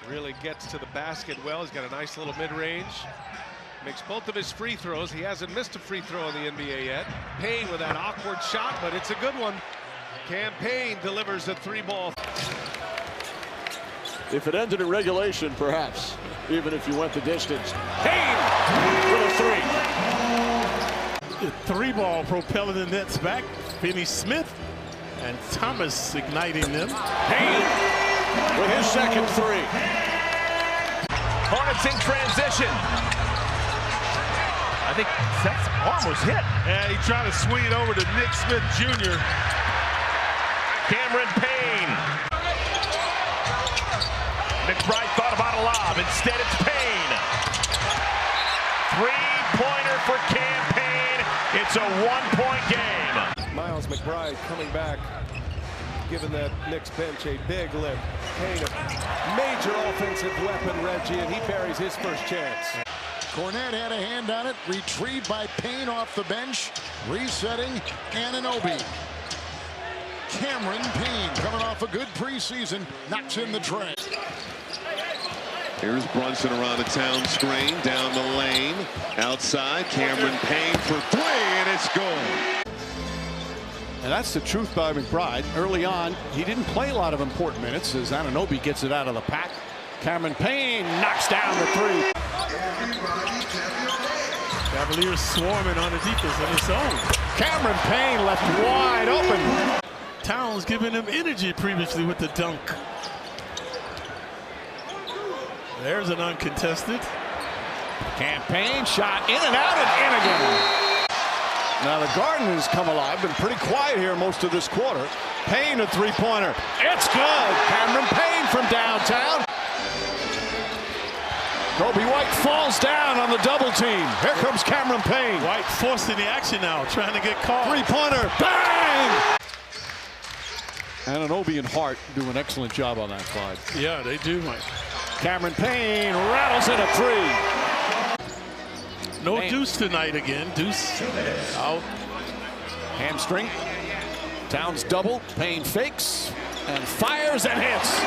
Really gets to the basket well. He's got a nice little mid-range. Makes both of his free throws. He hasn't missed a free throw in the NBA yet. Payne with that awkward shot, but it's a good one. Cam Payne delivers a three-ball. If it ended in regulation, perhaps, even if you went the distance. Payne with a three. The three-ball propelling the Nets back. Finney Smith and Thomas igniting them. Payne with his second three. Hornets in transition. I think Seth's arm was hit. And he tried to swing it over to Nick Smith Jr. Cameron Payne. McBride thought about a lob. Instead, it's Payne. Three-pointer for Cam Payne. It's a one-point game. Miles McBride coming back, giving that Knicks bench a big lift. Payne, a major offensive weapon, Reggie, and he buries his first chance. Cornette had a hand on it, retrieved by Payne off the bench, resetting Anunoby. Cameron Payne, coming off a good preseason, knocks in the tray. Here's Brunson around the town screen, down the lane, outside, Cameron Payne for three, and it's good. And that's the truth by McBride. Early on, he didn't play a lot of important minutes as Anunoby gets it out of the pack. Cameron Payne knocks down the three. Cavaliers swarming on the defense in his own. Cameron Payne left wide open. Towns giving him energy previously with the dunk. There's an uncontested. Cam Payne shot in and out and in again. Now the Garden has come alive, been pretty quiet here most of this quarter. Payne a three-pointer. It's good. Cameron Payne from downtown. Kobe White falls down on the double team. Here comes Cameron Payne. White forcing the action now, trying to get caught. Three-pointer. Bang! Anunoby and Hart do an excellent job on that side. Yeah, they do, Mike. Cameron Payne rattles in a three. No Deuce tonight again. Deuce out. Hamstring. Towns double. Payne fakes and fires and hits.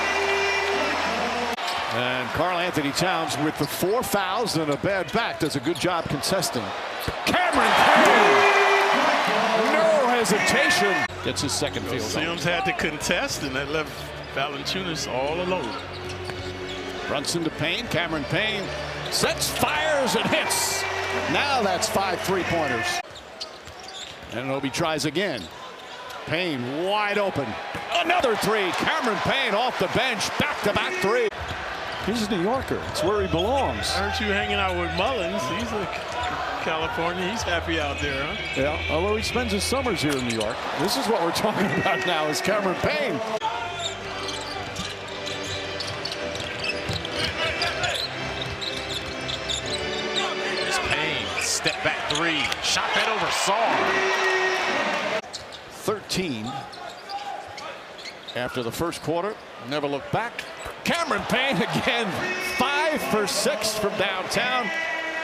And Karl Anthony Towns with the 4 fouls and a bad back does a good job contesting. Cameron Payne. No hesitation. Gets his second field goal. Sims had to contest, and that left Valanciunas all alone. Brunson to Payne. Cameron Payne sets, fires, and hits. Now that's 5 three-pointers. Anunoby tries again. Payne wide open. Another three. Cameron Payne off the bench. Back-to-back three. He's a New Yorker. It's where he belongs. Aren't you hanging out with Mullins? He's in California. He's happy out there, huh? Yeah, although he spends his summers here in New York. This is what we're talking about now is Cameron Payne. Step back three. Shot that over Saul. 13 after the first quarter. Never look back. Cameron Payne again. 5 for 6 from downtown.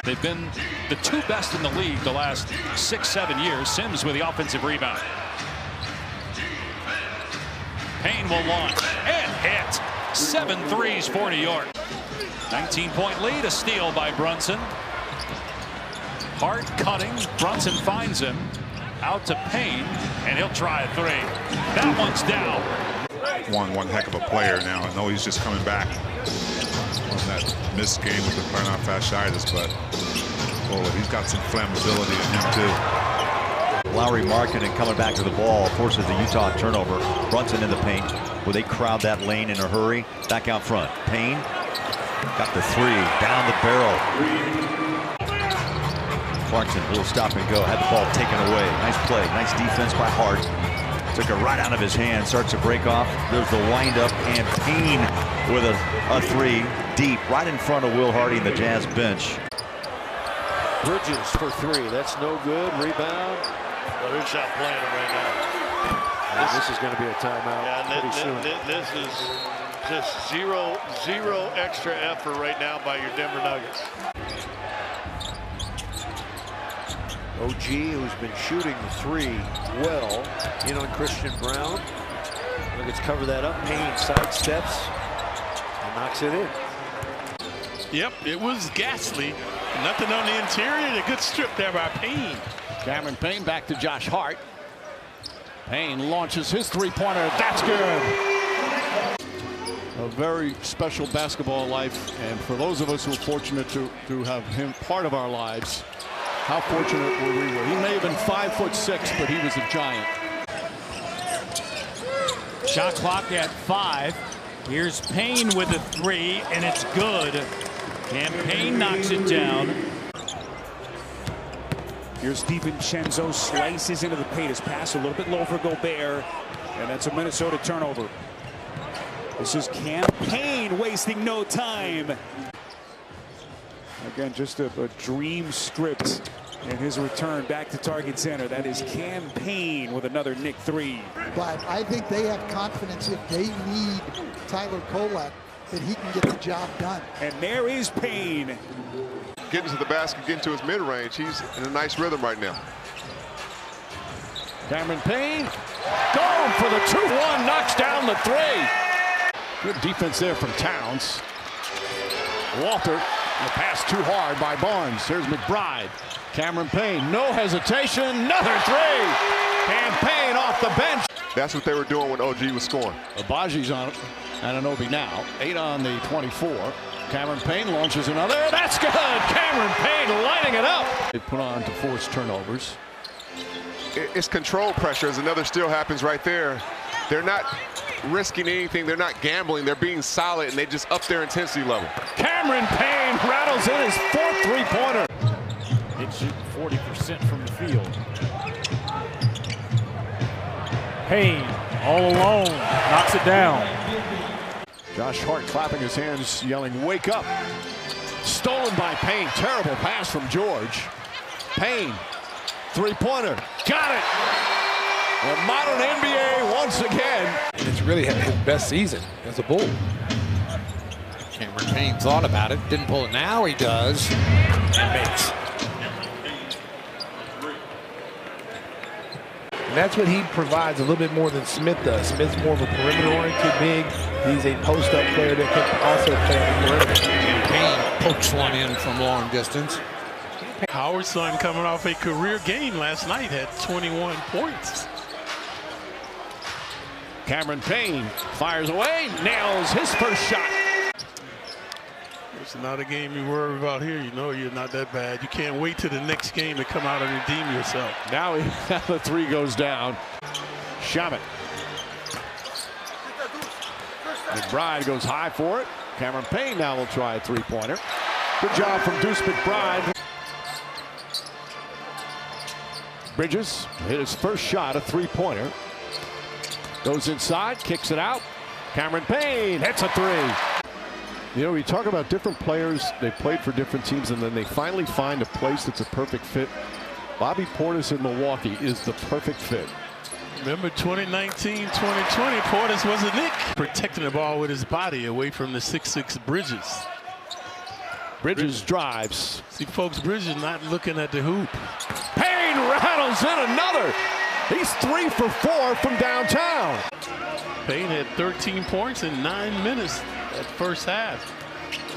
They've been the 2 best in the league the last 6-7 years. Sims with the offensive rebound. Payne will launch and hit. 7 threes for New York. 19-point lead. A steal by Brunson. Hart cutting. Brunson finds him. Out to Payne, and he'll try a three. That one's down. One heck of a player now. I know he's just coming back on that missed game with the plantar fasciitis, but he's got some flammability in him too. Lowry marking and coming back to the ball forces the Utah turnover. Brunson in the paint. Will they crowd that lane in a hurry? Back out front. Payne got the three down the barrel. Clarkson, a little stop and go, had the ball taken away. Nice play, nice defense by Hart. Took it right out of his hand, starts to break off. There's the windup, and Payne with a three deep, right in front of Will Hardy and the Jazz bench. Bridges for three, that's no good. Rebound. Well, who's not playing it right now? This is going to be a timeout pretty soon. This is just zero extra effort right now by your Denver Nuggets. OG, who's been shooting the three well, in on Christian Brown. Nuggets cover that up. Payne sidesteps and knocks it in. Yep, it was ghastly. Nothing on the interior. A good strip there by Payne. Cameron Payne back to Josh Hart. Payne launches his three-pointer. That's good. A very special basketball life, and for those of us who are fortunate to have him part of our lives, how fortunate were we? He may have been 5'6", but he was a giant. Shot clock at 5. Here's Payne with a 3, and it's good. And Payne knocks it down. Here's DiVincenzo, slices into the paint. His pass a little bit low for Gobert, and that's a Minnesota turnover. This is Cam Payne wasting no time. Again, just a dream script in his return back to Target Center. That is Cam Payne with another Nick 3. But I think they have confidence if they need Tyler Kolek that he can get the job done. And there is Payne. Getting to the basket, getting to his mid-range. He's in a nice rhythm right now. Cameron Payne going for the 2-1, knocks down the 3. Good defense there from Towns. Walter, the pass too hard by Barnes. Here's McBride. Cameron Payne, no hesitation, another 3. Cam Payne off the bench. That's what they were doing when OG was scoring. Abaji's on it. Anunoby now, 8 on the 24. Cameron Payne launches another. That's good. Cameron Payne lighting it up. They put on to force turnovers. It's control pressure as another steal happens right there. They're not risking anything. They're not gambling. They're being solid, and they just up their intensity level. Cameron Payne rattles in his 4th three-pointer. It shoot 40% from the field. Payne all alone knocks it down. Josh Hart clapping his hands, yelling, "Wake up!" Stolen by Payne. Terrible pass from George. Payne, three-pointer. Got it! The modern NBA once again. It's really his best season as a Bull. Cameron Payne thought about it, didn't pull it. Now he does, and makes. And that's what he provides a little bit more than Smith does. Smith's more of a perimeter-oriented big. He's a post-up player that can also play on the perimeter. Payne pokes one in from long distance. Howard's son, coming off a career game last night, had 21 points. Cameron Payne fires away, nails his first shot. It's not a game you worry about here. You know you're not that bad. You can't wait till the next game to come out and redeem yourself. Now the 3 goes down. Shamet. McBride goes high for it. Cameron Payne now will try a three-pointer. Good job from Deuce McBride. Bridges hit his first shot, a three-pointer. Goes inside, kicks it out. Cameron Payne hits a 3. You know, we talk about different players. They played for different teams, and then they finally find a place that's a perfect fit. Bobby Portis in Milwaukee is the perfect fit. Remember 2019, 2020, Portis was a Knick. Protecting the ball with his body away from the 6'6" Bridges. Bridges drives. See, folks, Bridges not looking at the hoop. Payne rattles in another. He's 3 for 4 from downtown. Payne had 13 points in 9 minutes at first half.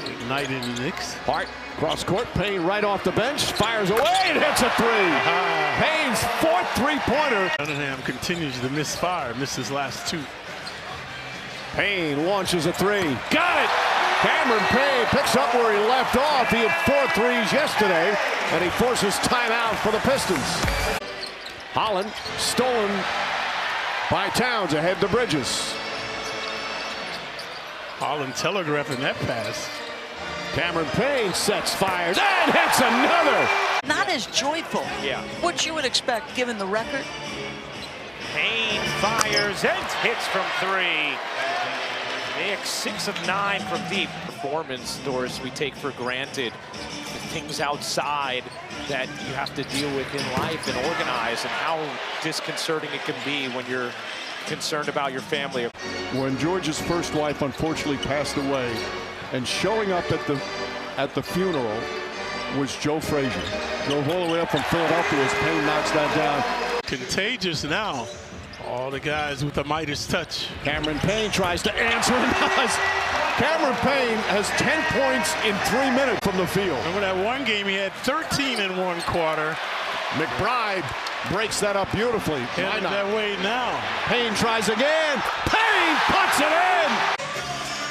Ignited the Knicks. Hart, cross court. Payne right off the bench. Fires away and hits a 3. Payne's 4th three-pointer. Cunningham continues to misfire. Missed his last 2. Payne launches a 3. Got it! Cameron Payne picks up where he left off. He had 4 threes yesterday, and he forces timeout for the Pistons. Holland stolen by Towns ahead to Bridges. Holland telegraphing that pass. Cameron Payne sets fires and hits another. Not as joyful. Yeah. What you would expect given the record. Payne fires and hits from 3. Knicks 6 of 9 from deep. Performance, Doris, we take for granted. The things outside that you have to deal with in life and organize, and how disconcerting it can be when you're concerned about your family. When George's first wife unfortunately passed away, and showing up at the funeral was Joe Frazier. Drove all the way up from Philadelphia as Payne knocks that down. Contagious now. All the guys with the Midas touch. Cameron Payne tries to answer and does. Cameron Payne has 10 points in 3 minutes from the field. Remember that one game he had 13 in one quarter. McBride breaks that up beautifully. Headed that way now. Payne tries again. Payne puts it in.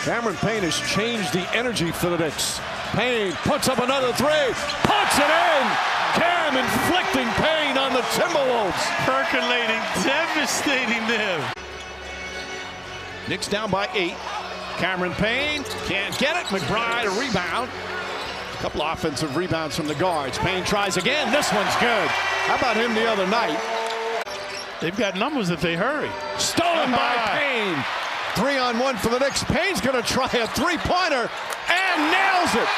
Cameron Payne has changed the energy for the Knicks. Payne puts up another three. Puts it in. Cam inflicting pain on the Timberwolves. Percolating, devastating them. Knicks down by 8. Cameron Payne can't get it. McBride a rebound. A couple offensive rebounds from the guards. Payne tries again. This one's good. How about him the other night? They've got numbers if they hurry. Stolen by Payne. 3-on-1 for the Knicks. Payne's going to try a three-pointer and nails it.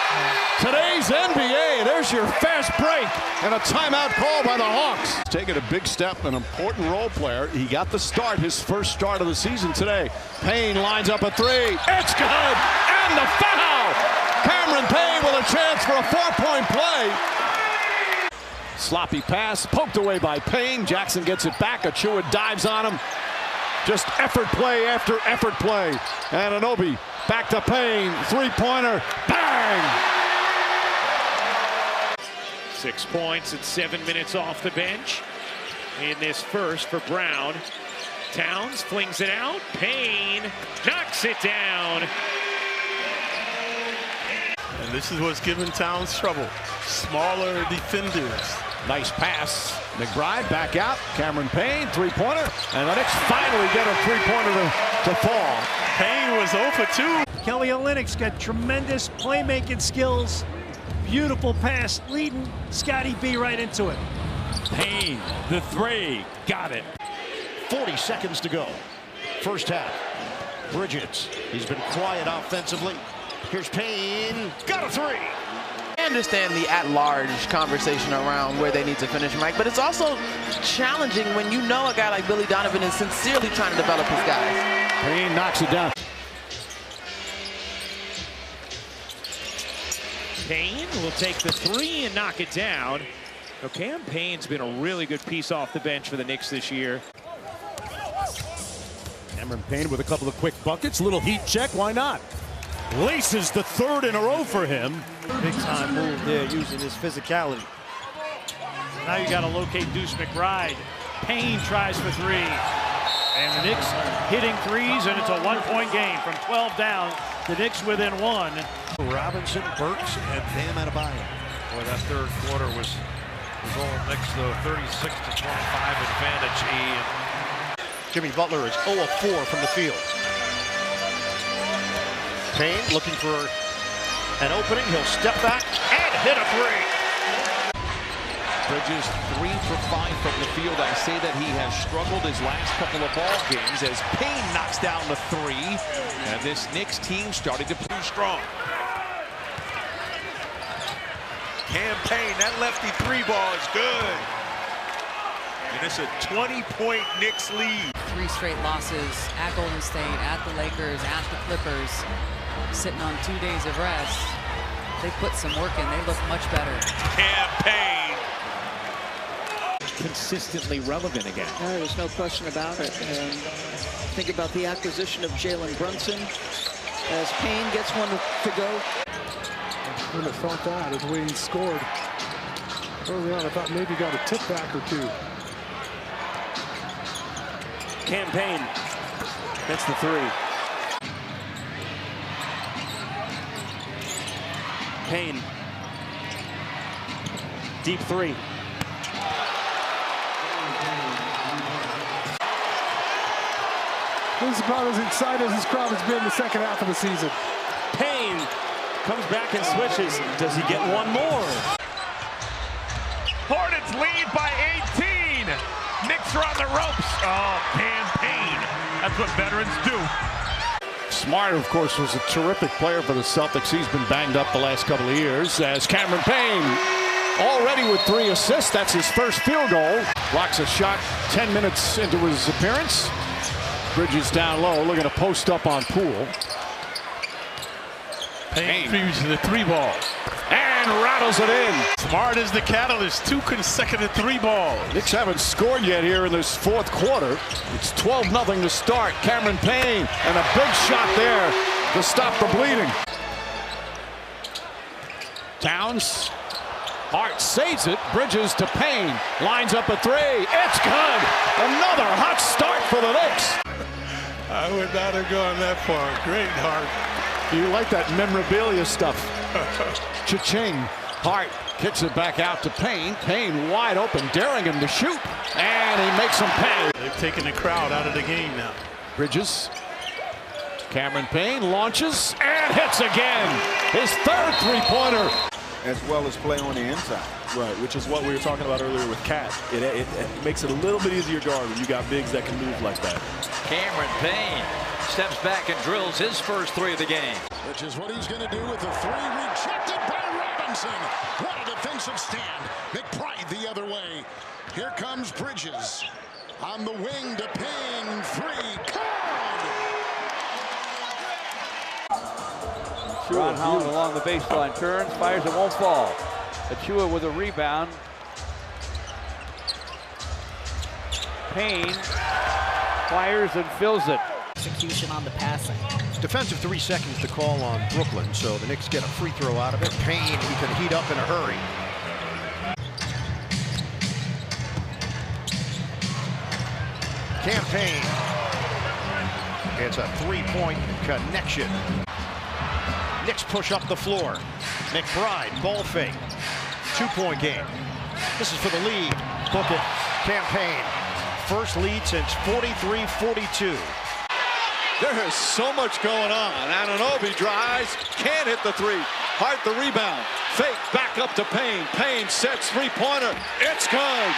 Today's NBA, there's your fast break and a timeout call by the Hawks. Taking a big step, an important role player. He got the start, his first start of the season today. Payne lines up a three. It's good. And the foul. Cameron Payne with a chance for a 4-point play. Sloppy pass, poked away by Payne. Jackson gets it back. Achua dives on him. Just effort play after effort play. Anunoby back to Payne. Three-pointer. Bang! 6 points and 7 minutes off the bench in this first for Brown. Towns flings it out. Payne knocks it down. And this is what's giving Towns trouble. Smaller defenders. Nice pass. McBride back out. Cameron Payne, three-pointer. And the Knicks finally get a three-pointer to fall. Payne was 0 for 2. Kelly Olynyk's got tremendous playmaking skills. Beautiful pass, leading Scotty B right into it. Payne, the three. Got it. 40 seconds to go. First half. Bridges. He's been quiet offensively. Here's Payne. Got a three. I understand the at-large conversation around where they need to finish, Mike, but it's also challenging when you know a guy like Billy Donovan is sincerely trying to develop his guys. Payne knocks it down. Payne will take the three and knock it down. So Cam Payne's been a really good piece off the bench for the Knicks this year. Cameron Payne with a couple of quick buckets. Little heat check, why not? Laces the third in a row for him. Big time move there using his physicality. Now you got to locate Deuce McBride. Payne tries for three. And the Knicks hitting threes, and it's a 1-point game. From 12 down, the Knicks within 1. Robinson, Burks, and Bam Adebayo. Boy, that third quarter was all Knicks, though. 36-25 advantage. Jimmy Butler is 0 of 4 from the field. Payne looking for an opening. He'll step back and hit a three. Bridges 3 for 5 from the field. I say that he has struggled his last couple of ball games as Payne knocks down the three. And this Knicks team started to play strong. Cam Payne, that lefty three ball is good. And it's a 20-point Knicks lead. 3 straight losses at Golden State, at the Lakers, at the Clippers. Sitting on 2 days of rest. They put some work in. They look much better. Cam Payne. Consistently relevant again. No, there's no question about it. And think about the acquisition of Jalen Brunson as Payne gets one to go. I wouldn't have thought that as the way he scored early on. I thought maybe he got a tip back or two. Cam Payne. That's the three. Payne. Deep three. This is about as excited as this crowd has been the second half of the season. Payne comes back and switches. Does he get one more? Hornets lead by 18. Knicks are on the ropes. Oh, Cam Payne. That's what veterans do. Smart, of course, was a terrific player for the Celtics. He's been banged up the last couple of years. As Cameron Payne already with 3 assists. That's his first field goal. Blocks a shot 10 minutes into his appearance. Bridges down low, looking to post up on Poole. Payne feeds the three ball. And rattles it in. Smart is the catalyst. 2 consecutive three balls. Knicks haven't scored yet here in this fourth quarter. It's 12-0 to start. Cameron Payne and a big shot there to stop the bleeding. Towns. Hart saves it. Bridges to Payne. Lines up a three. It's good. Another hot start for the Knicks. I would not have gone that far. Great, Hart. You like that memorabilia stuff. Cha-ching. Hart kicks it back out to Payne. Payne wide open, daring him to shoot. And he makes him pay. They've taken the crowd out of the game now. Bridges. Cameron Payne launches and hits again. His third three-pointer. As well as play on the inside. Right, which is what we were talking about earlier with Cat. It makes it a little bit easier guard when you got bigs that can move like that. Cameron Payne steps back and drills his first three of the game. Which is what he's going to do with the three rejected by Robinson. What a defensive stand. McBride the other way. Here comes Bridges. On the wing to Payne. Three. Good. Ron Holland along the baseline, turns, fires, it won't fall. Achua with a rebound. Payne fires and fills it. Execution on the passing. Defensive 3 seconds to call on Brooklyn, so the Knicks get a free throw out of it. Payne, he can heat up in a hurry. Cam Payne. It's a three-point connection. Knicks push up the floor. McBride, ball fake. 2-point game. This is for the lead. Book it. Cam Payne. First lead since 43-42. There is so much going on. Anunoby drives, can't hit the three. Hart the rebound. Fake back up to Payne. Payne sets three-pointer. It's good.